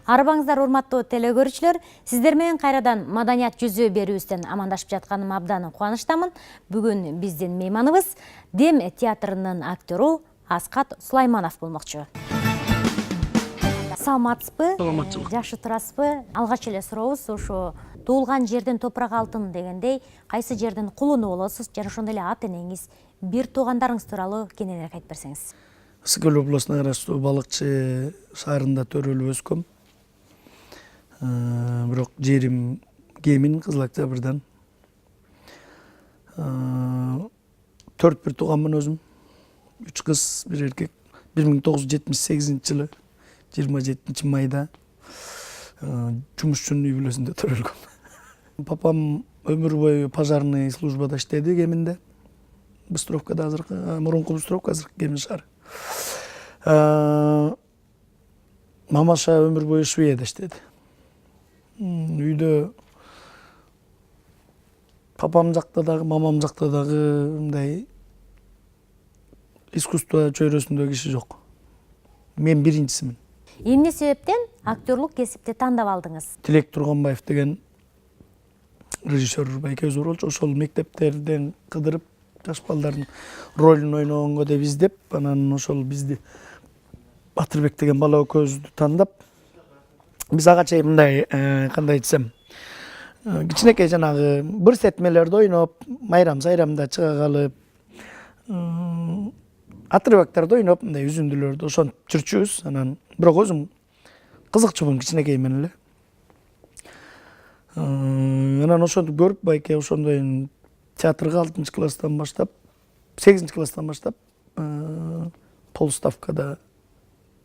Арбаңыздар урматтуу телекөрүүчүлөр, сиздер менен кайрадан маданият жүзү берүүбүздөн амандашып жатканым абдан кубанычтамын. Бүгүн биздин мейманыбыз Дем театрынын актёру Аскат Сулайманов болмокчу. Саламатсызбы? Саламатчылык. Жакшы турасызбы? Алгач эле сурообуз, ошо туулган жерден топурак алтын дегендей, кайсы жердин кулуну болосуз, жана ошондой эле ата энеңиз, бир туугандарыңыз тууралуу кененирээк айтып берсеңиз. Ысык-Көл областына караштуу Балыкчы шаарында төрөлүп өскөм. Бирок жерим Кемин, Кызыл Октябрдан. 4 бир тууганмын өзүм. 3 кыз, 1 эркек. 1978-жылы 27 майда жумуш үчүн үй бүлөсүндө төрөлгөм. Папам өмүр бою пожарный службада иштеди Кеминде. Быстровкада азыркы, мурунку Быстровка азыркы Кемин шаары. Мамаша өмүр бою Швейцарияда иштеди. Үйдө папам жакта дагы, мамам жакта дагы мындай искусство чөйрөсүндө киши жок. Мен биринчисимин. Эмне себептен актерлук кесипти тандап алдыңыз? Тилек Турганбаев деген режиссер байкебиз болчу. Ошол мектептерден кыдырып, жаш балдардын ролун ойногонго деп издеп, анан ошол бизди Батырбек деген бала экөөбүздү тандап, биз ага чейин мындай, кандай айтсам, кичинекей жанагы көрсөтмөлөрдө ойноп, майрам-сайрамда чыга калып, отрывоктордо ойноп, мындай үзүндүлөрдө ошентип жүрчүбүз. Анан бирок өзүм кызыкчумун кичинекей менен эле. Анан ошентип көрүп, байке ошондой театрга 6-класстан баштап, 8-класстан баштап полставкада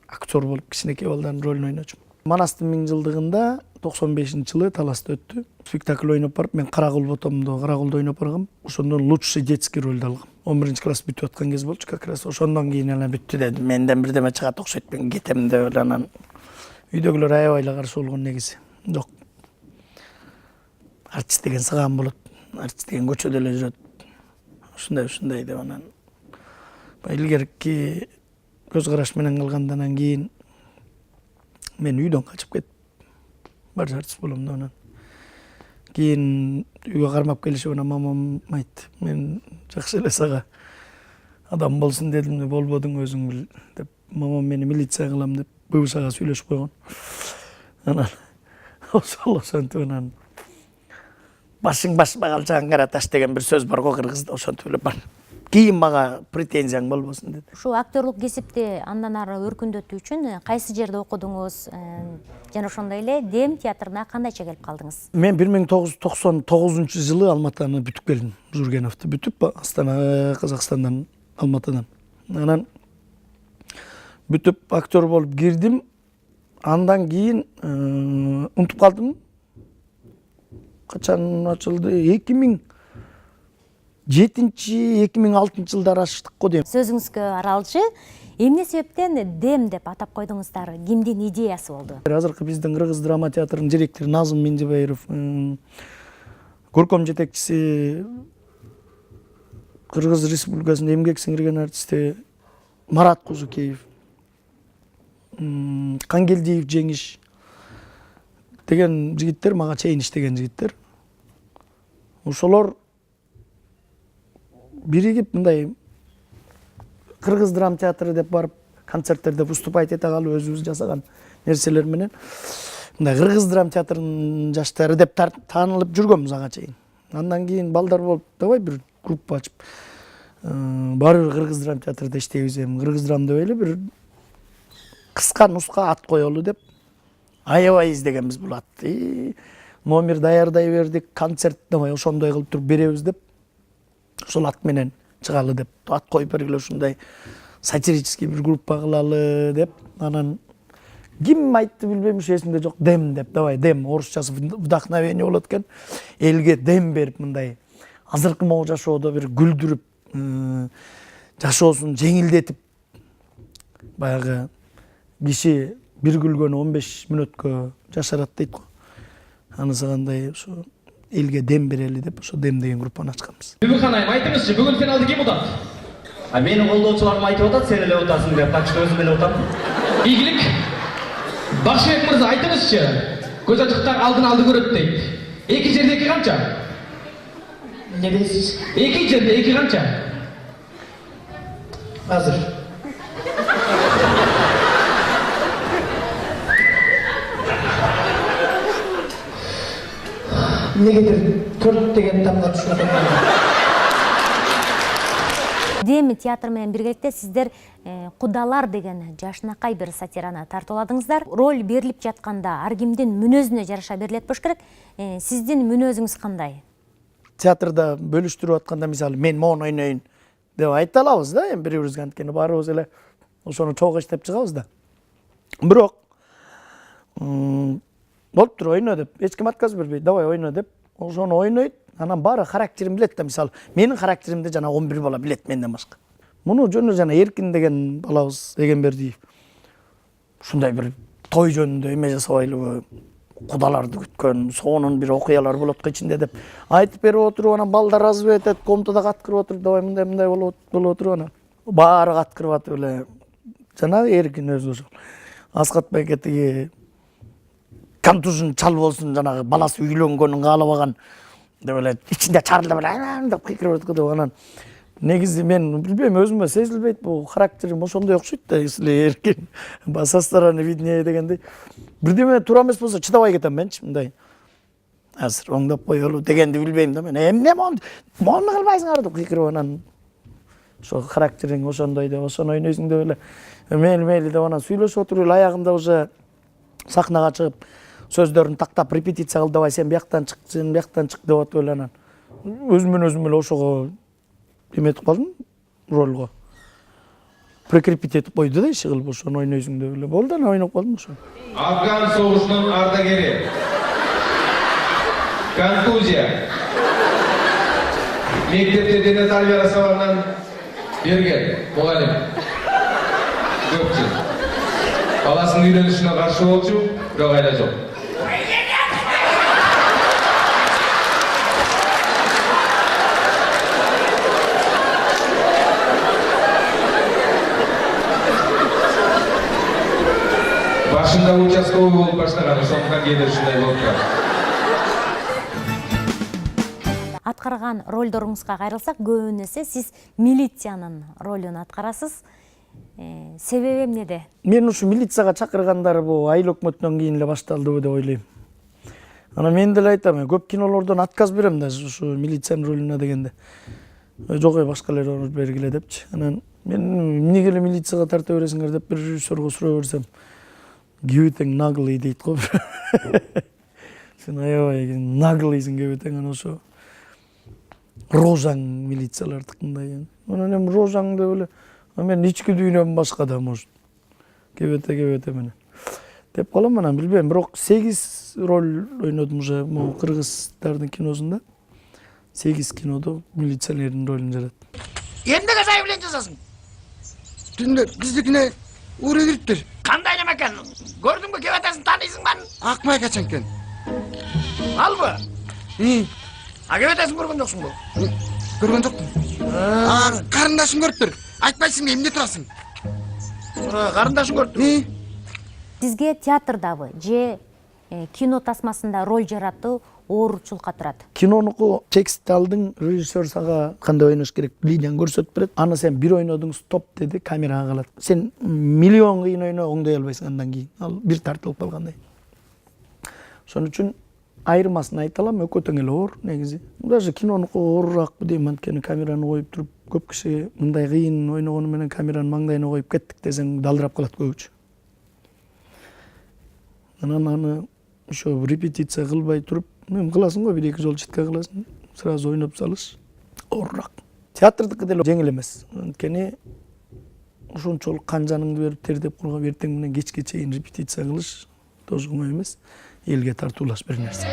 актер болуп кичинекей балдардын ролун ойночумун. Манастын 1000-жылдыгында 95-жылы Таласта өттү. Спектакль ойноп барып, мен Каракул ботомдо, Каракулда ойноп баргам. Ошондон лучший детский ролду алгам. 11-класс бүтүп аткан кез болчу, как раз ошондон кийин эле бүттү дедим. Менден бирдеме чыгат окшойт, мен кетем деп эле анан үйдөгүлөр аябай эле каршы болгон негизи. Жок. Артист деген сыган болот. Артист деген көчөдө эле жүрөт. Ушундай деп анан илгерки көз караш менен калгандан кийин мен үйдөн качып кеттим. Бар артист болом деп анан. Кийин үйгө кармап келишип анан мамам айтты, мен жакшы эле сага адам болсун дедим, болбодуң өзүң бил деп. Мамам мени милиция кылам деп БВШга сүйлөшүп койгон. Анан ошентип анан башың башыма калчаган кара таш деген бир сөз бар го кыргызда, ошентип эле бар. Кийин мага претензияң болбосун деди. Ушу актерлук кесипти андан ары өркүндөтүү үчүн кайсы жерде окудуңуз, жана ошондой эле Дем театрына кандайча келип калдыңыз? Мен 1999-жылы Алматаны бүтүп келдим. Жургеновду бүтүп, Астана, Казакстандан, Алматадан. Анан бүтүп актер болуп кирдим. Андан кийин унутуп калдым. Качан ачылды? 2007-2006-жылдар аштык го дейм. Сөзүңүзгө аралчы, эмне себептен Дем деп атап койдуңуздар? Кимдин идеясы болду? Азыркы биздин Кыргыз драма театрынын директору Назым Мендебаев, көркөм жетекчиси, Кыргыз Республикасынын эмгек сиңирген артисти Марат Кузукеев, Кангелдиев Жеңиш деген жигиттер мага чейин иштеген жигиттер. Ошолор биригип мындай Кыргыз драма театры деп барып концерттерде выступать эте калып өзүбүз жасаган нерселер менен мындай Кыргыз драма театрынын жаштары деп таанылып жүргөнбүз ага чейин. Андан кийин балдар болуп, давай бир группа ачып, баары бир Кыргыз драма театрында иштейбиз, Кыргыз драма деп эле бир кыска нуска ат коелу деп аябай издегенбиз бул атты. Номер даярдай бердик, концерт давай ошондой кылып туруп беребиз деп. Ошол ат менен чыгалы деп, ат коюп бергиле, ушундай сатирический бир группа кылалы деп. Анан ким айтты билбейм, эсимде жок, Дем деп, давай Дем, орусчасы вдохновение болот экен. Элге дем берип мындай азыркы могу жашоодо бир күлдүрүп, жашоосун жеңилдетип, баягы киши бир күлгөнү 15 мүнөткө жашарат дейт го. Анысы кандай ошо элге дем берели деп ошо Дем деген группаны ачканбыз. Бүгүн айым айтыңызчы, бүгүн финалды ким утат? Мени колдоочуларым айтып атат, сен эле утасың деп, так что өзүм эле утам. Ийгилик. Бакшыбек мырза, айтыңызчы. Көз ачыктар алдын алды көрөт дейт. Эки жерде эки канча? Не дейсиз? Эки жерде эки канча? Азыр. Негедир 4 деген тамга түшүнүп атам. Дем театр менен биргеликте сиздер Кудалар деген жашынакай бир сатираны тартууладыңыздар. Роль берилип жатканда ар кимдин мүнөзүнө жараша берилет болуш керек. Сиздин мүнөзүңүз кандай? Театрда бөлүштүрүп атканда мисалы мен моун ойнойн деп айта алабыз да, эми бири-бирибизге анткени баарыбыз эле ошону чогуу иштеп чыгабыз да. Бирок болуптур ойно деп, эч ким отказ бербейт, давай ойно деп, ошону ойнойт. Анан баары характерин билет да, мисалы менин характеримди жана 11 бала билет менден башка. Муну жөнү жана Эркин деген балабыз Эгембердиев ушундай бир той жөнүндө эме жасабайлыбы, кудаларды күткөн, сонун бир окуялар болот го ичинде деп айтып берип отуруп, анан балдар азып этет, комнатада каткырып отуруп, давай мындай болуп отуруп, анан баары каткырып атып эле жана Эркин өзү ошол Аскат байке тиги контужн чал болсун, жанагы баласы үйлөнгөнүн каалабаган деп эле ичинде чарылдап эле деп кыйкырып атат деп, анан негизи мен билбейм, өзүмө сезилбейт, бул характерим ошондой окшойт да, если Эркин со стороны виднее дегендей. Бирдеме туура эмес болсо чыдабай кетем менчи, мындай азыр оңдоп коелу дегенди билбейм да мен. Эмне мону кылбайсыңар деп кыйкырып, анан ошо характериң ошондой деп, ошону ойнойсуң деп эле мейли деп анан сүйлөшүп отуруп эле аягында уже сахнага чыгып сөздөрүн тактап репетиция кыл, давай сен бияктан чык, сен бияктан чык деп атып эле, анан өзүмөн эле ошого эметип калдым, ролго прикрепить этип койду да, иши кылып ошону ойнойсуң деп эле болду, анан ойноп калдым ошо. Афган согушунун ардагери. Контузия. Мектепте дене тарбия сабагынан берген мугалим. Көпчү. Баласынын үйлөнүшүнө каршы болчу, бирок айла жок. Башында участковый болуп баштаган, ошондуктан кээде ушундай болуп турат. Аткарган ролдоруңузга кайрылсак, көбүн эсе сиз милициянын ролун аткарасыз. Себеби эмнеде? Мен ушу милицияга чакыргандар бул айыл өкмөтүнөн кийин эле башталдыбы деп ойлойм. Анан мен деле айтам, көп кинолордон отказ берем да ушу милициянын ролуна дегенде. Жок, башка эле роль бергиле депчи. Анан мен эмнеге эле милицияга тарта бересиңер деп бир режиссерго суроо берсем, кебетең наглый дейт го. Сен аябай наглыйсың кебетең, анан ошо рожаң милициялардыкындай. Анан эми рожаң деп эле мен ички дүйнөм башка да, может. Кебете менен деп калам, анан билбейм, бирок 8 роль ойнодум уже могу кыргыздардын киносунда. 8 кинодо милиционердин ролун жарат. Эмнеге заявление жазасың? Түндө биздикине ура кириптир. Кандай неме экен? Көрдүңбү, кебетесин тааныйсың ба? Акмай качан экен. Албы? А кебетесин көргөн жоксуңбу? Көргөн жокмун. Карындашың көрүптүр. Айтпайсың, эмне турасың? Карындашың көрдү. Сизге театрдабы же кино тасмасында роль жаратуу ооручулукка турат? Кинонуку текст алдың, режиссер сага кандай ойнош керек линияны көрсөтүп берет. Аны сен бир ойнодуң, стоп деди, камерага калат. Сен миллион кыйын ойно, оңдой албайсың андан кийин. Ал бир тартылып калгандай. Ошон үчүн айырмасын айта алам, экөө тең эле оор негизи. Даже кинонуку оорураакпы дейм, анткени камераны коюп туруп, көп киши мындай кыйын ойногону менен камеранын маңдайына коюп кеттик десең далдырап калат көбүчө. Анан аны ошо репетиция кылбай туруп, мен кыласың го, 1-2 жол четке кыласың, сразу ойноп салыш оорураак. Театрдыкы деле жеңил эмес. Анткени ошончолук канжаныңды берип тердеп кургап эртең менен кечке чейин репетиция кылыш тоже оңой эмес. Элге тартуулаш бир нерсе.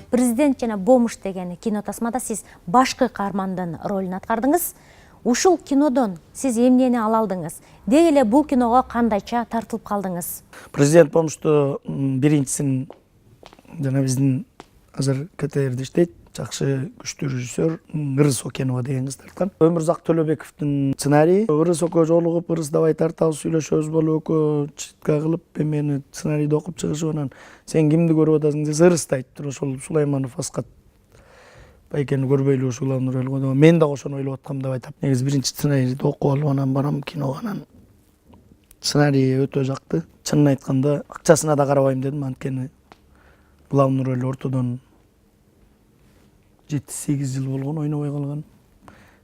Президент жана Бомуш деген кино тасмада сиз башкы каармандын ролун аткардыңыз. Ушул кинодон сиз эмнени ала алдыңыз? Деги эле бул киного кандайча тартылып калдыңыз? Президент болмушту биринчисин жана биздин азыр КТРде иштейт жакшы күчтүү режиссер Ырыс Окенова деген кыз тарткан. Өмүрзак Төлөбековдун сценарийи. Ырыс экөө жолугуп, Ырыс давай тартабыз, сүйлөшөбүз болуп экөө читка кылып мени сценарийди окуп чыгышып анан сен кимди көрүп атасың десе Ырысты айтыптыр. Ошол Сулайманов Аскат байкени көрбөйлү ушул главный роль койду. Мен да ошону ойлоп аткам деп айтап. Негизи биринчи сценарийди окуп алып анан барам киного анан сценарий өтө жакты. Чынын айтканда акчасына да карабайм дедим, анткени главный роль ортодон 7-8 жыл болгон ойнобой калган.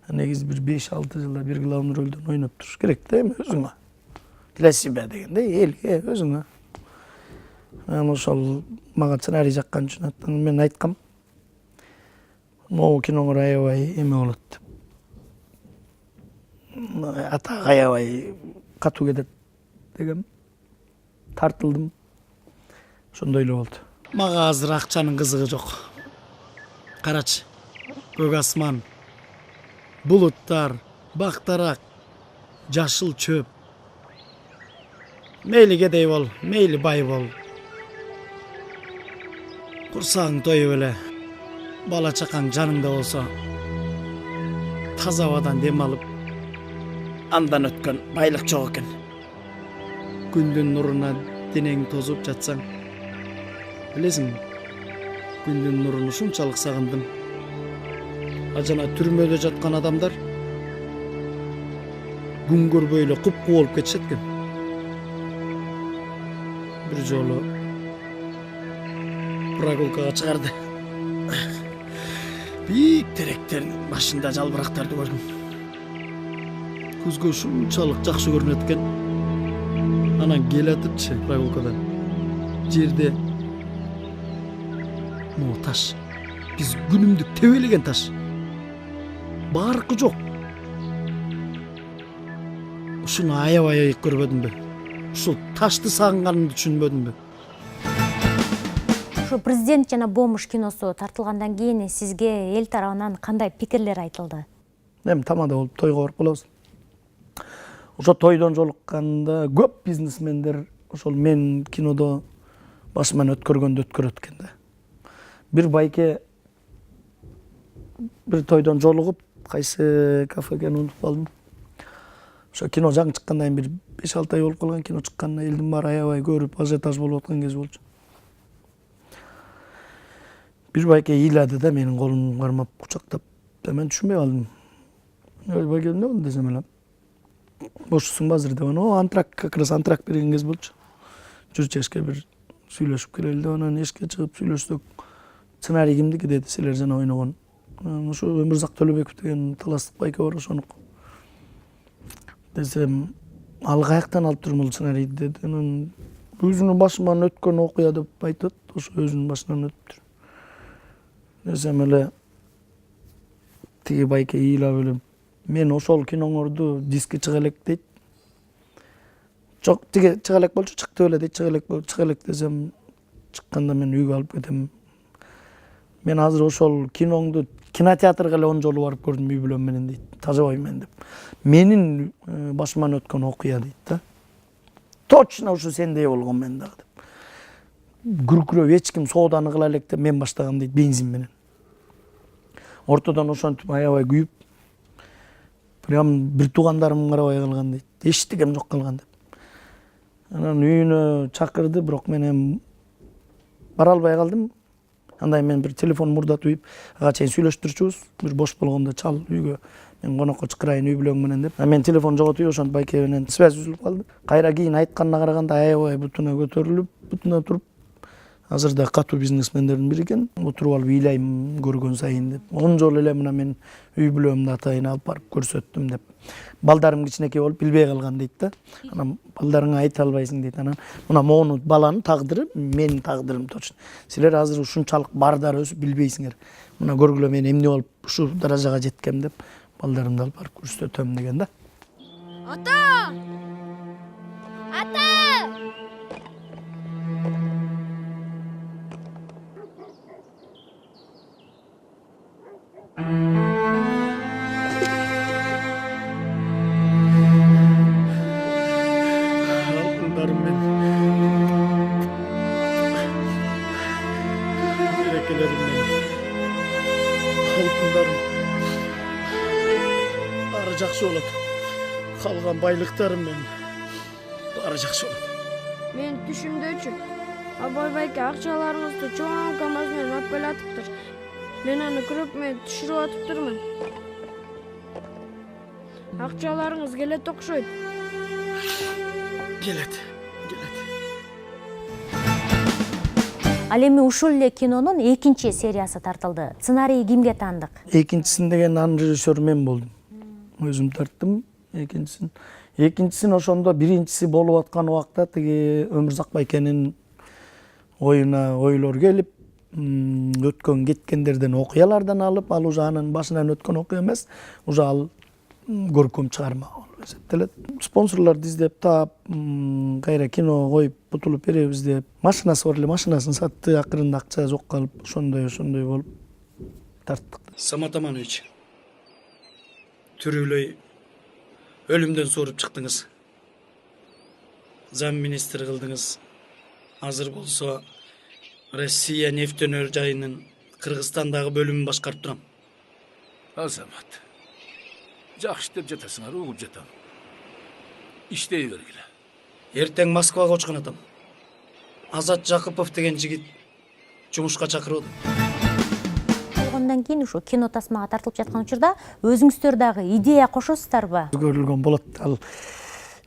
Негизи бир 5-6 жылда бир главный ролдон ойноп туруш керек да, эми өзүңө. Для себя дегендей, элге, өзүңө. Анан ошол мага сценарий жаккан үчүн мен айткам. Могу киноңор аябай эме болот деп. Ата аябай катуу кетет дегем. Тартылдым. Ошондой эле болду. Мага азыр акчанын кызыгы жок. Карачы, көк асман, булуттар, бактарак, жашыл чөп. Мейли кедей бол, мейли бай бол. Курсагың тоюп эле, бала чакаң жаныңда болсо, таза абадан дем алып, андан өткөн байлык жок экен. Күндүн нуруна денең тозуп жатсаң, билесиң, күндүн нурун ушунчалык сагындым. Жана түрмөдө жаткан адамдар күн көрбөй эле купку болуп кетишет экен. Бир жолу прогулкага чыгарды. Бийик теректердин башында жалбырактарды көрдүм. Көзгө ушунчалык жакшы көрүнөт экен. Анан келатыпчы прогулкадан. Жерде могу таш. Биз күнүмдүк тебелеген таш. Баркы жок. Ушуну аябай көрбөдүмбү? Ушул ташты сагынганымды түшүнбөдүмбү? Ушу президент жана Бомуш киносу тартылгандан кийин сизге эл тарабынан кандай пикирлер айтылды? Эми тамада болуп тойго барып калабыз. Ошо тойдон жолукканда көп бизнесмендер ошол мен кинодо башыман өткөргөндү өткөрөт экен да. Бир байке бир тойдон жолугуп, кайсы кафе экенин унутуп калдым. Ошо кино жаңы чыккандан бир 5-6 ай болуп калган, кино чыкканда элдин баары аябай көрүп, ажиотаж болуп аткан кез болчу. Бир байке ыйлады да менин колумду кармап кучактап, мен түшүнбөй калдым. Байке эмне болду десем эле. Бошсуңбу азыр деп анан, антрак, как раз антрак берген кез болчу. Жүрчү эшикке бир сүйлөшүп келели деп анан эшикке чыгып сүйлөшсөк, сценарий кимдики деди, силер жана ойногон. Ошо Өмүрзак Төлөбеков деген таластык байке бар, ошонуку. Десем, ал каяктан алып турмун бул сценарийди деди. Анан өзүнүн башынан өткөн окуя деп айтат, ошо өзүнүн башынан өтүптүр. Десем эле тиги байке ыйлап эле, мен ошол киноңорду диске чыга элек дейт. Жок, тиги чыга элек болчу, чыкты эле дейт, чыга элек десем, чыкканда мен үйгө алып кетем. Мен азыр ошол киноңду кинотеатрга эле 10 жолу барып көрдүм үй бүлөм менен дейт. Тажабайм мен деп. Менин башыман өткөн окуя дейт да. Точно ушу сендей болгон мен дагы деп. Күркүрөп эч ким сооданы кыла элек деп мен баштагам дейт, бензин менен. Ортодон ошентип аябай күйүп, прям бир туугандарым карабай калган дейт. Эчтегем жок калган деп. Анан үйүнө чакырды, бирок мен эми бара албай калдым. Андай мен бир телефон мурдатып үйүп, ага чейин сүйлөштүрчүбүз. Бир бош болгондо чал үйгө, мен конокко чакырайын үй бүлөң менен деп. Мен телефон жоготуп, ошонтип байке менен связь үзүлүп калды. Кайра кийин айтканына караганда аябай бутуна көтөрүлүп, бутуна туруп, азыр да катуу бизнесмендердин бири экен. Отуруп алып ыйлайм көргөн сайын деп. 10 жолу эле мына мен үй бүлөмдү атайын алып барып көрсөттүм деп. Балдарым кичинекей болуп билбей калган дейт да. Анан балдарыңа айта албайсың дейт. Анан мына мону баланын тагдыры менин тагдырым точно. Силер азыр ушунчалык бардар өсүп билбейсиңер. Мына көргүлө мен эмне болуп ушу даражага жеткем деп балдарымды алып барып көрсөтөм деген да. Ата! Ата! жакшы болот. Калган байлыктарым менен баары жакшы болот. Мен түшүмдөчү. Абай байке акчаларыңызды чоң КамАЗ менен алып келатыптыр. Мен аны көрүп түшүрүп атыптырмын. Акчаларыңыз келет окшойт. Келет. Ал эми ушул эле кинонун экинчи сериясы тартылды. Сценарийи кимге таандык? Экинчисин деген анын режиссеру мен болдум. Өзүм тарттым экинчисин. Экинчисин ошондо биринчиси болуп аткан убакта тиги Өмүрзак байкенин оюна ойлор келип, өткөн кеткендерден окуялардан алып, ал уже анын башынан өткөн окуя эмес, уже ал көркөм чыгарма болуп эсептелет. Спонсорлорду издеп таап, кайра кино коюп бутулуп беребиз деп, машинасы бар эле, машинасын сатты, акырында акча жок калып, ошондой болуп тарттык. Самат Аманович, түрүлөй өлүмдөн сууруп чыктыңыз. Зам министр кылдыңыз. Азыр болсо Россия нефтөнөр жайынын Кыргызстандагы бөлүмүн башкарып турам. Азамат. Жакшы деп жатасыңар, угуп жатам. Иштей бергиле. Эртең Москвага учкан атам. Азат Жакыпов деген жигит жумушка чакырып атат. Болгондон кийин ушу кино тасмага тартылып жаткан учурда өзүңүздөр дагы идея кошосуздарбы? Көрүлгөн болот. Ал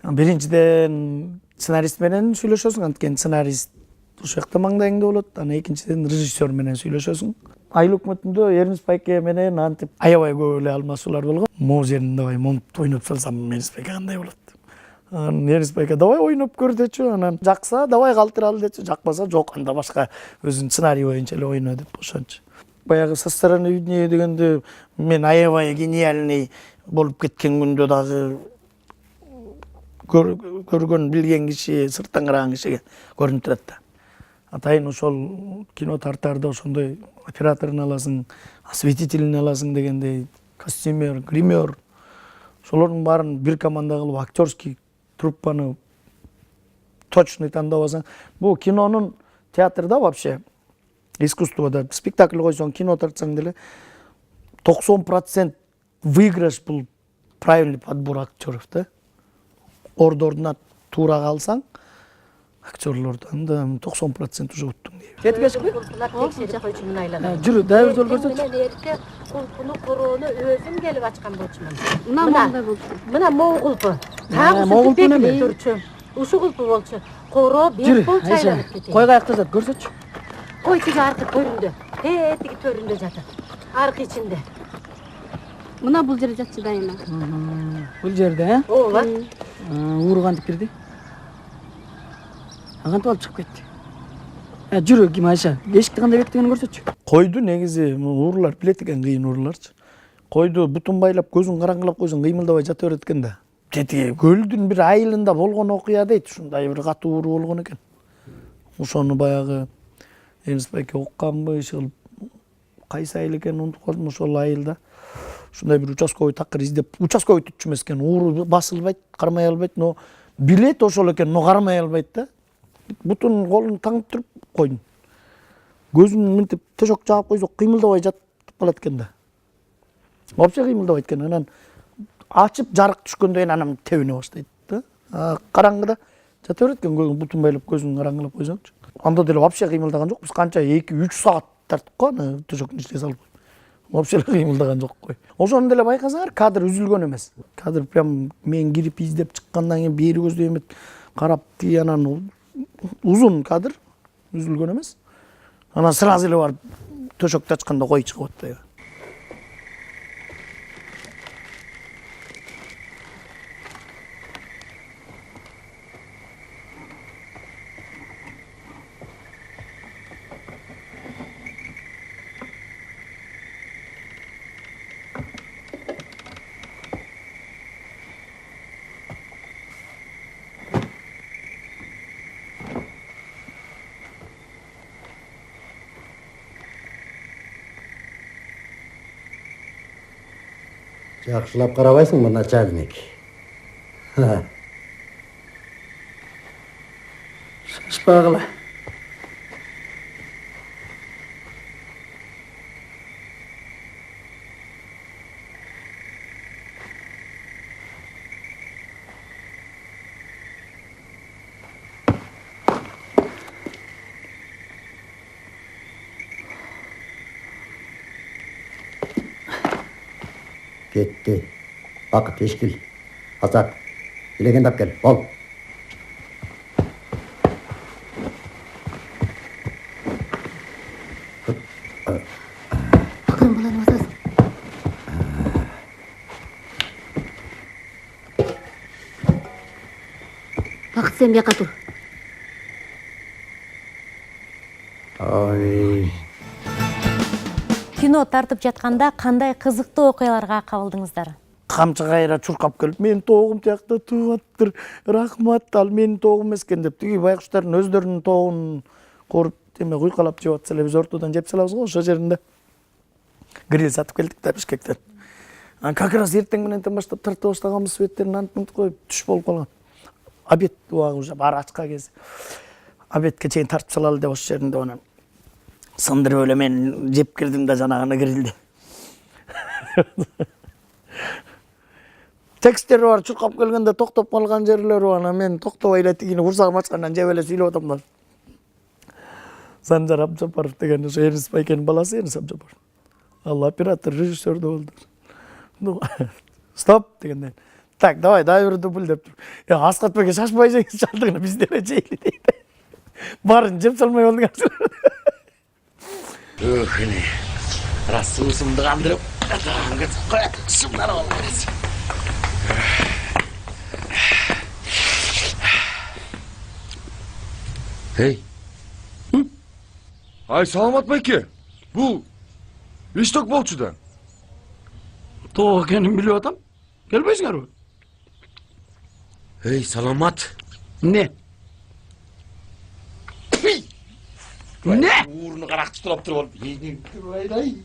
биринчиден сценарист менен сүйлөшөсүң, анткени сценарист ошол жакта маңдайыңда болот. Анан экинчиден режиссер менен сүйлөшөсүң. Айыл өкмөтүндө Эрнис Байке менен антип аябай көп эле алмашуулар болгон. Могу жерин давай момунтуп ойноп салсам Эрнис Байке кандай болот? Анан Эрнис Байке давай ойноп көр дечү. Анан жакса давай калтыралы дечү. Жакпаса жок, анда башка өзүнүн сценарий боюнча эле ойно деп ошончу. Баягы со стороны виднее дегенде мен аябай гениальный болуп кеткен күндө дагы көргөн билген киши, сырттан караган кишиге көрүнүп турат да. Атайын ошол кино тартарда ошондой операторун аласың, осветителин аласың дегендей, костюмер, гример. Ошолордун баарын бир команда кылып, актерский труппаны точный тандап алсаң, бул кинонун театрда вообще искусствода спектакль койсоң, кино тартсаң деле 90% выигрыш бул правильный подбор актеров да. Ордордуна туура калсаң, актерлордон да 90% уже уттуң дейбиз. Кеткесизби? Текшерип койчумун айлана. Жүрү, дагы жол көрсөтчү. Мен эрте кулпуну короону өзүм келип ачкан болчумун. Мына мында болчу. Мына могу кулпу. могу кулпу неме? Ушу кулпу болчу. Короо беш бол чайланып кетти. Кой каякта жатат, көрсөтчү. Кой тиги аркы төрүндө. Тиги төрүндө жатат. Аркы ичинде. Мына бул жерде жатчы дайыма. Бул жерде, Ооба. Ууру кантип кирди? Кантип алып чыгып кетти? Жүрү, ким Айша? Эшикти кандай бекитгенин көрсөтчү. Койду негизи уурулар билет экен, кыйын ууруларчы. Койду бутун байлап, көзүн караңгылап койсоң, кыймылдабай жата берет экен да. Тетиги көлдүн бир айылында болгон окуя дейт, ушундай бир катуу ууру болгон экен. Ошону баягы Эрнис Байке укканбы, иш кылып кайсы айыл экенин унутуп калдым, ошол айылда. Ушундай бир участковый такыр издеп, участковый түтчү эмес экен, ууру басылбайт, кармай албайт, но билет ошол экен, но кармай албайт да. Бутун колун таңып туруп койдун. Көзүн мынтип төшөк жаап койсок, кыймылдабай жатып калат экен да. Вообще кыймылдабайт экен. Анан ачып жарык түшкөндөн анан тебине баштайт да. Караңгыда жата берет экен, бутун байлап көзүн караңгылап койсоңчу. Анда деле вообще кыймылдаган жок. Биз канча 2-3 саат тарттык го аны төшөктүн ичине салып. Вообще кыймылдаган жок кой. Ошону деле байкасаңар, кадр үзүлгөн эмес. Кадр прям мен кирип издеп чыккандан кийин бери көздөй эмет карап тиги анан узун кадр үзүлгөн эмес. Анан сразу эле барып төшөктү ачканда кой чыгып атты. Жакшылап карабайсыңбы, начальник? Шашпагыла. Ketdi. Bakıt eşkil. Azat. Dilegen tap gel. Ol. Bakın bulan mazas. Bakıt sen bir tur. Ay. Кино тартып жатканда кандай кызыктуу окуяларга кабылдыңыздар? Камчы кайра чуркап келип, менин тоогум тиякта тууп рахмат, ал менин тоогум эмес экен деп, тиги байкуштардын өздөрүнүн тоогун коруп, эме куйкалап жеп атса эле, биз ортодон жеп салабыз го, ошол жеринде гриль сатып келдик да Бишкектен. Как раз эртең мененден баштап тартып баштаганбыз, светтерин антып коюп, түш болуп калган. Обед убагы уже баары ачка кез. Обедке чейин тартып салалы деп ошол жеринде онан сындырып эле мен жеп кирдим да жанагыны грилди. Текстери бар, чуркап келгенде токтоп калган жерлери бар. Анан мен токтобой эле тигини курсагым ачкандан жеп эле сүйлөп атам да. Санжар Абжапаров деген ошо Эрнис Байкенин баласы Эрнис Абжапаров. Ал оператор, режиссер да болду. Ну, стоп дегенден. Так, давай, дай бир дубль деп тур. Аскатбекке шашпай жеңиз чалдыгына биз деле жейли дейт. Барын жеп салмай болдуңар. Ох, эне. Рас суусумду кандырып, атаңгы коят, шымдар болмайсың. Эй. Ай, саламат байке. Бул Исток болчу да. Тоого экенин билип атам. Келбейсиңерби? Эй, саламат. Не? Не? Уурunu каракчы турап туруп алып.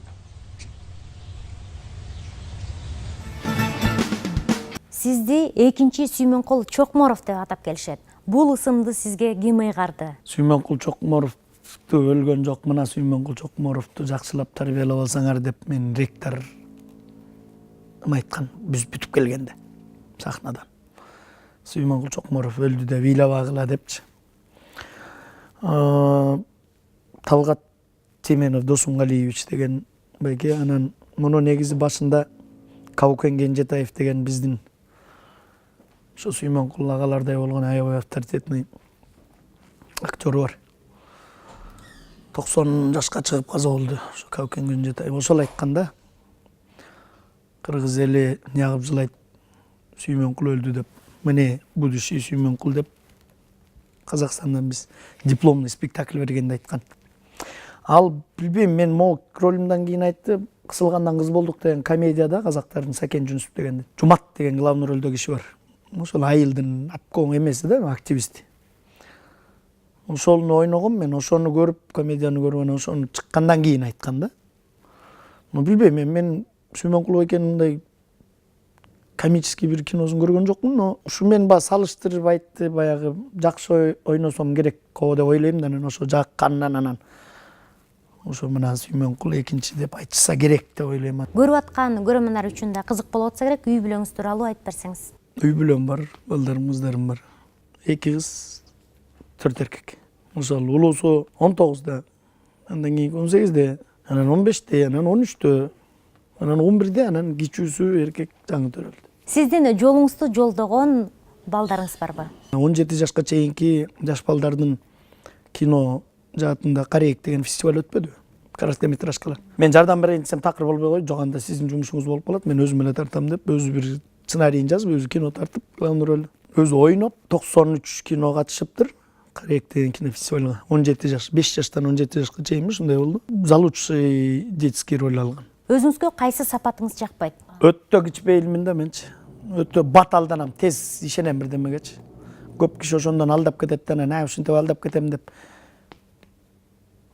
Сизди экинчи Сүймөнкул Чокморов деп атап келишет. Бул ысымды сизге ким ыйгарды? Сүймөнкул Чокморовду өлгөн жок, мына Сүймөнкул Чокморовду жакшылап тарбиялап алсаңар деп мен ректор айткан, биз бүтүп келгенде сахнадан. Сүймөнкул Чокморов өлдү деп ыйлабагыла депчи. Талгат Теменов Досунгалиевич деген байке, анан муну негизи башында Каукен Кенжетаев деген биздин ошо Сүймөнкул агалардай болгон аябай авторитетный актер бар. 90 жашка чыгып каза болду ошо Каукен Кенжетаев. Ошол айтканда кыргыз эли нягып жылайт, Сүймөнкул өлдү деп. Міне будущий Сүймөнкул деп Казакстандан биз дипломный спектакль бергенде айткан. Ал билбейм, мен могу ролумдан кийин айтты, Кысылгандан кыз болдук деген комедияда казактардын Сакен Жунусов дегенде. Жумат деген главный рөлдө киши бар. Ошол айылдын обком эмеси да, активисти. Ошону ойногом мен, ошону көрүп, комедияны көрүп, ошону чыккандан кийин айткан да. Билбейм, мен Сүймөнкул экенин мындай комический бир киносун көргөн жокмун, но ушу мен салыштырып айтты, баягы жакшы ойносом керек го деп ойлойм да, ошо жаккандан анан ошо мына Сүймөнкул экинчи деп айтса керек деп ойлойм. Көрүп аткан көрөрмандар үчүн да кызык болуп атса керек, үй бүлөңүз тууралуу айтып берсеңиз. Үй бүлөм бар, балдарым, кыздарым бар. 2 кыз, 4 эркек. Ошол улуусу 19да, андан кийин 18де, анан 15де, анан 13дө, анан 11де, анан кичүүсү эркек жаңы төрөлдү. Сиздин жолуңузду жолдогон балдарыңыз барбы? 17 жашка чейинки жаш балдардын кино жаатында Карейк деген фестиваль өтпөдү? Короткометражкалар. Мен жардам берейин десем такыр болбой койду. Жок, анда сиздин жумушуңуз болуп калат. Мен өзүм эле тартам деп, өзү бир сценарийин жазып, өзү кино тартып, главный роль. Өзү ойноп, 93 кино катышыптыр. Карейк деген кино фестивалга. 17 жаш, 5 жаштан 17 жашка чейинби, ушундай болду. Залучший детский роль алган. Өзүңүзгө кайсы сапатыңыз жакпайт? Өтө кичпейилмин да менчи. Өтө баталданам, тез ишенем бирдемегечи. Көп киши ошондон алдап кетет да, анан ушинтип алдап кетем деп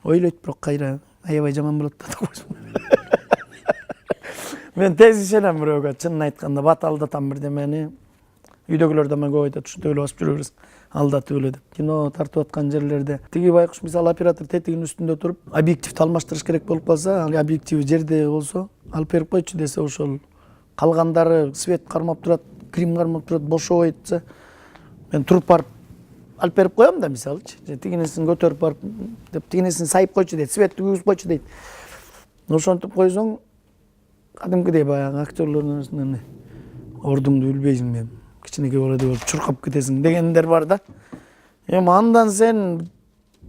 ойлойт, бирок кайра аябай жаман болот да. Мен тез ишенем бирөөгө, чынын айтканда баталдатам бирдемени. Үйдөгүлөр да мага айтат, ушинтип эле басып жүрө бересиң, алдатып эле деп. Кино тартып аткан жерлерде тиги байкуш мисалы оператор тетигинин үстүндө туруп, объективди алмаштырыш керек болуп калса, ал объективи жерде болсо, алып берип койчу десе, ошол калгандары свет кармап турат, грим кармап турат, бошобойт десе, мен туруп барып алып берип коем да, мисалычы. Тигинесин көтөрүп барып деп, тигинесин сайып койчу дейт, светти күйгүзүп койчу дейт. Ошентип койсоң, кадимкидей баягы актерлордун арасынан ордуңду билбейсиң мен кичинекей баладай болуп чуркап кетесиң дегендер бар да. Эми андан сен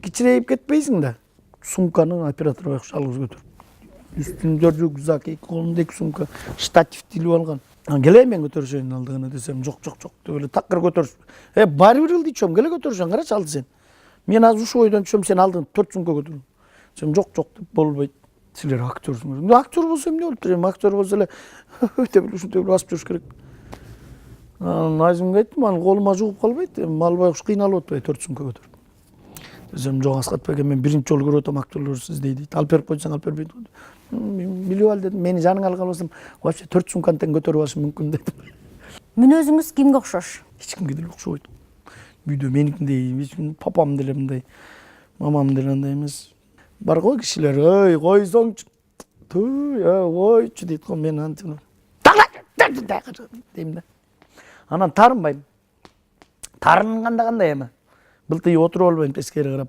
кичирейип кетпейсиң да. Сумканы оператор байкуш жалгыз көтөрүп. Үстүндө рюкзак, эки колунда эки сумка, штатив илип алган. Келе мен көтөрүшөйүн алдыгына десем, жок деп эле такыр көтөрүш. Баары бир кыл дейчүм, келе көтөрүшөң, карачы алды сен. Мен азыр ушу ойдон түшөм, сен алдың 4 сумка көтөр. Сен жок деп болбойт. Силер актёрсуңар. Актер болсо эмне болуп турам? Актер болсо эле өтө бир ушунтип басып жүрүш керек. Назимге айттым, аны колума жугуп калбайт. Мал байкуш кыйналып атпайбы 4 сумка көтөрүп. Десем, жок Аскат беке, мен биринчи жолу көрүп атам актерлор сизди дейт. Алып берип койсоң алып бербейт. Билип ал дедим. Мени жаныңа алган болсом, вообще 4 сумканы тең көтөрүп алышым мүмкүн дедим. Мүнөзүңүз кимге окшош? Эч кимге деле окшобойт. Үйдө меникиндей, эч ким папам деле мындай, мамам деле андай эмес. Бар го кишилер, ой, койсоңчу. Койчу дейт го, мен антип. Дейм да. Анан тарынбайм. Тарынганда кандай эми? Былтый отуруп албайм тескери карап.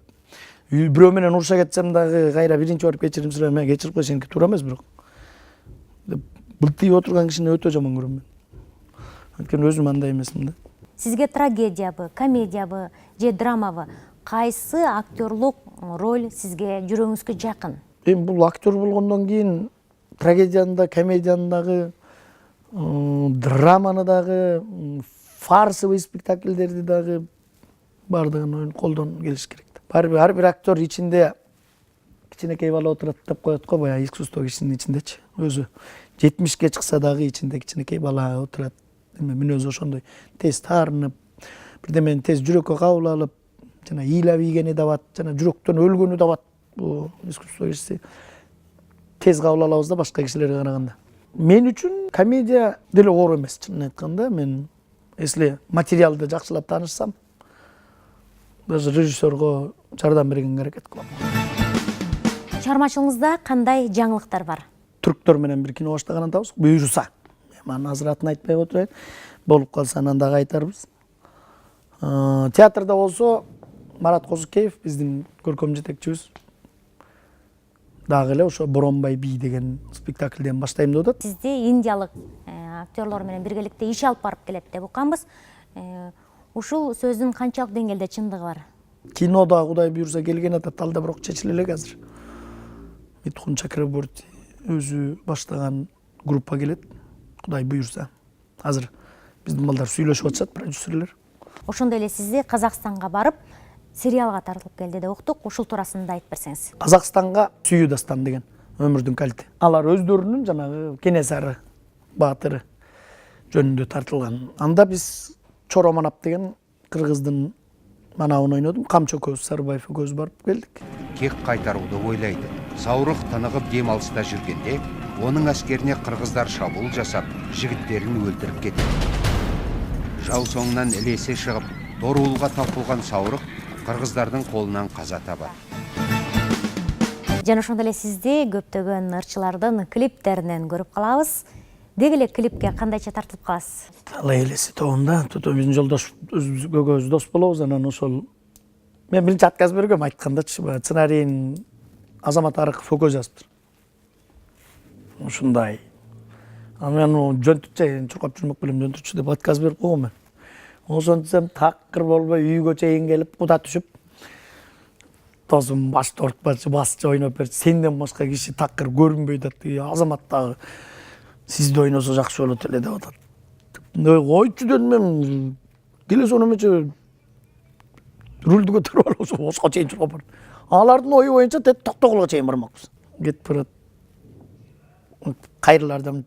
Бирөө менен уруша кетсем дагы кайра биринчи барып кечирим сурайм, кечирип кой, сеники туура эмес бирок. Былтый отурган кишини өтө жаман көрөм мен. Анткени өзүм андай эмесмин да. Сизге трагедиябы, комедиябы же драмабы кайсы актерлук роль сизге жүрөгүңүзгө жакын? Эми бул актер болгондон кийин трагедияны да, комедияны дагы, драманы дагы, фарсовый спектакльдерди дагы бардыгын колдон келиш керек. Ар бир актер ичинде кичинекей бала отурат деп коет го, баягы искусство кишинин ичиндечи. Өзү 70ке чыкса дагы ичинде кичинекей бала отурат. Мүнөзү ошондой тез таарынып, бирдемени тез жүрөккө кабыл алып, жана ыйлап ийгени да бат, жана жүрөктөн өлгөнү да бат. Бул искусство кишиси тез кабыл алабыз да башка кишилерге караганда. Мен үчүн комедия деле оор эмес, чынын айтканда. Мен если материалды жакшылап таанышсам, даже режиссерго жардам бергенге аракет кылам. Чыгармачылыгыңызда кандай жаңылыктар бар? Түрктөр менен бир кино баштаган атабыз, буюрса. Мен азыр атын айтпай отурайын. Болуп калса анан дагы айтарбыз. Театрда болсо Марат Козукеев биздин көркөм жетекчибиз. Дагы эле ошо Боронбай би деген спектакльден баштайм деп атат. Сизди индиялык актерлор менен биргеликте иш алып барып келет деп укканбыз. Ушул сөздүн канчалык деңгээлде чындыгы бар? Кинода Кудай буйрса келген атат, алда бирок чечиле элек азыр. Митхун Чакраборти өзү баштаган группа келет. Кудай буйрса. Азыр биздин балдар сүйлөшүп атышат, продюсерлер. Ошондой эле сизди Казакстанга барып, сериалга тартылып келди деп уктук. Ушул туурасында айтып берсеңиз. Казакстанга Сүйүү дастан деген өмүрдүн калити. Алар өздөрүнүн жанагы Кенесары баатыры жөнүндө тартылган. Анда биз Чоро Манап деген кыргыздын манабын ойнодум. Камчы көз Сарыбаев көз барып келдик. Кек кайтарууду ойлайды. Саурык тыныгып дем алыста жүргенде, оның аскерине кыргыздар шабуыл жасап, жигиттерин өлтүрүп кетти. Жау соңунан элесе чыгып, Доруулга тапылган Саурык кыргыздардын колунан каза табат. Жана ошондой эле сизди көптөгөн ырчылардын клиптеринен көрүп калабыз. Деги эле клипке кандайча тартылып каласыз? Талай элеси тоомда, биздин жолдош өзүбүз дос болобуз, анан ошол мен биринчи отказ бергөм айткандачы, сценарийин Азамат Арыков экөө жазыптыр. Ушундай. Мен жөнтүкчө чуркап жүрмөк белем, жөнтүкчү деп отказ берип койгом мен. Ошентсем такыр болбой үйгө чейин келип куда түшүп, досум башты ортпачы, басчы ойноп берчи. Сенден башка киши такыр көрүнбөйт атты. Азамат дагы сизди ойносо жакшы болот эле деп атат. Койчу дедим мен. Келе сономече рулду көтөрүп алып ошо бошко чейин чуркап бардым. Алардын ою боюнча токтогулга чейин бармакпыз. Кетип барат. Кайрылардан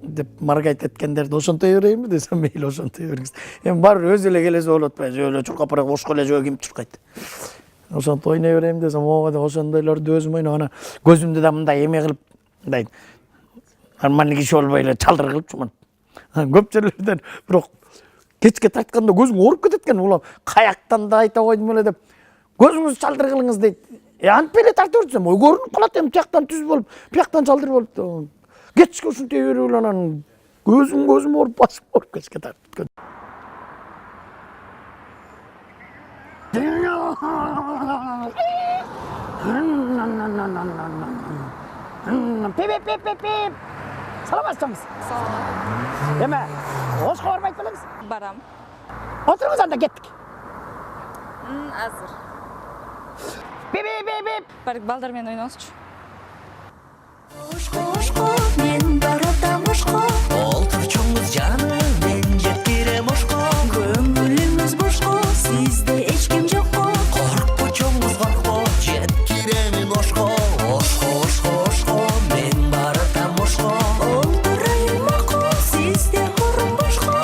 деп маргайт эткендерди ошонтой берейинби десем, мейли ошонтой бериңиз. Эми бар өзү эле келесе болот атпайбы, эле чуркап барат, бошко эле жөө ким чуркайт. Ошонто ойной берейин десем, ооба деп ошондойлорду өзүм ойногон, ана көзүмдү да мындай эме кылып, мындай нормальный киши болбой эле чалдыр кылыпчумун. Көп жерлерден бирок кечке тартканда көзүң ооруп кетет экен, улам каяктан да айта койдум эле деп. Көзүңүз чалдыр кылыңыз дейт. Антип эле тартып жүрсөм, ой көрүнүп калат, эми тияктан түз болуп, бияктан чалдыр болуп. Кечке ушинтей берип эле анан көзүм ооруп басып ооруп кечке тартып. саламатсыңыз? Эме, ошко барбайт белеңиз? Барам. Отуруңуз анда кеттик. Азыр. Бип. Барик балдар менен ойноңузчу. Ошко, мен баратам ошко. Олтурчуңуз жаным, мен жеткирем ошко. Көңүлүңүз бошко, сизде эч ким жокко. Коркпучуңуз коркпо, жеткиремин ошко. Ошко, мен баратам ошко. Олтурайын ошко, сизде орун бошко.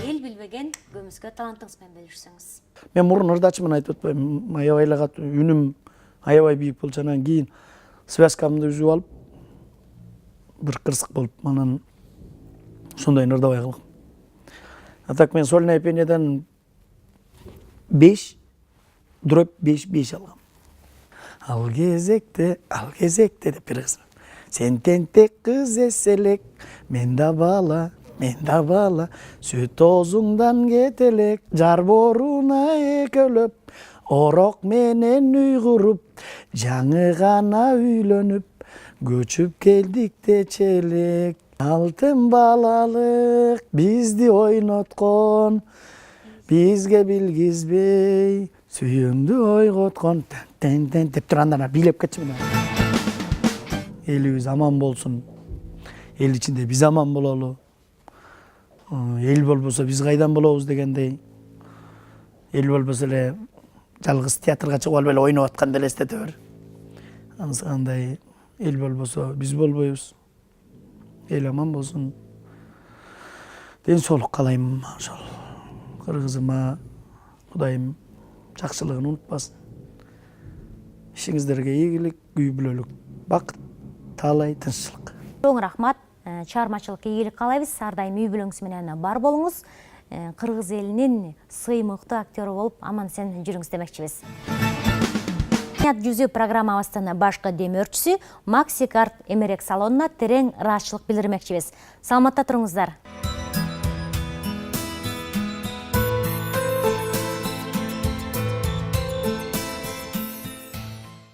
Эл билбеген көмүскө талантыңыз менен бөлүшсөңүз. Мен мурун ырдачымын айтып атпайм. Аябайлага үнүм аябай бийик болчу, анан кийин связкамды үзүп алып, бир кырсык болуп, анан ошондой ырдабай калгам. А так мен сольное пениеден 5 дробь 5 алгам. Ал кезекте деп бир кыз. Сен тентек кыз эселек, мен да бала, сүт оозуңдан кетелек, жар боруна экөлөп, орок менен үй куруп, жаңы гана үйлөнүп, көчүп келдик дечелек. Алтын балалык бизди ойноткон, бизге билгизбей, сүйүмдү ойготкон. Тен деп турганда бийлеп кетчүмүн. Элибиз аман болсун. Эл ичинде биз аман бололу. Эл болбосо биз кайдан болобуз дегендей. Эл болбосо эле жалгыз театрга чыгып алып эле ойноп атканды элестете бер. Андай эл болбосо биз болбойбуз. Эл аман болсун. Ден соолук каалайм ошол. Кыргызыма Кудайым жакшылыгын унутпасын. Ишиңиздерге ийгилик, үй бүлөлүк, бакыт, таалай тынччылык. Чоң рахмат. Чыгармачылыкка ийгилик каалайбыз. Ар дайым үй бүлөңүз менен бар болуңуз. Кыргыз элинин сыймыктуу актёру болуп аман сен жүрүңүз демекчибиз. Маданият жүзү программабыздын башкы демөөрчүсү Макси Карт эмерек салонуна терең ыраазычылык билдирмекчибиз. Саламатта туруңуздар.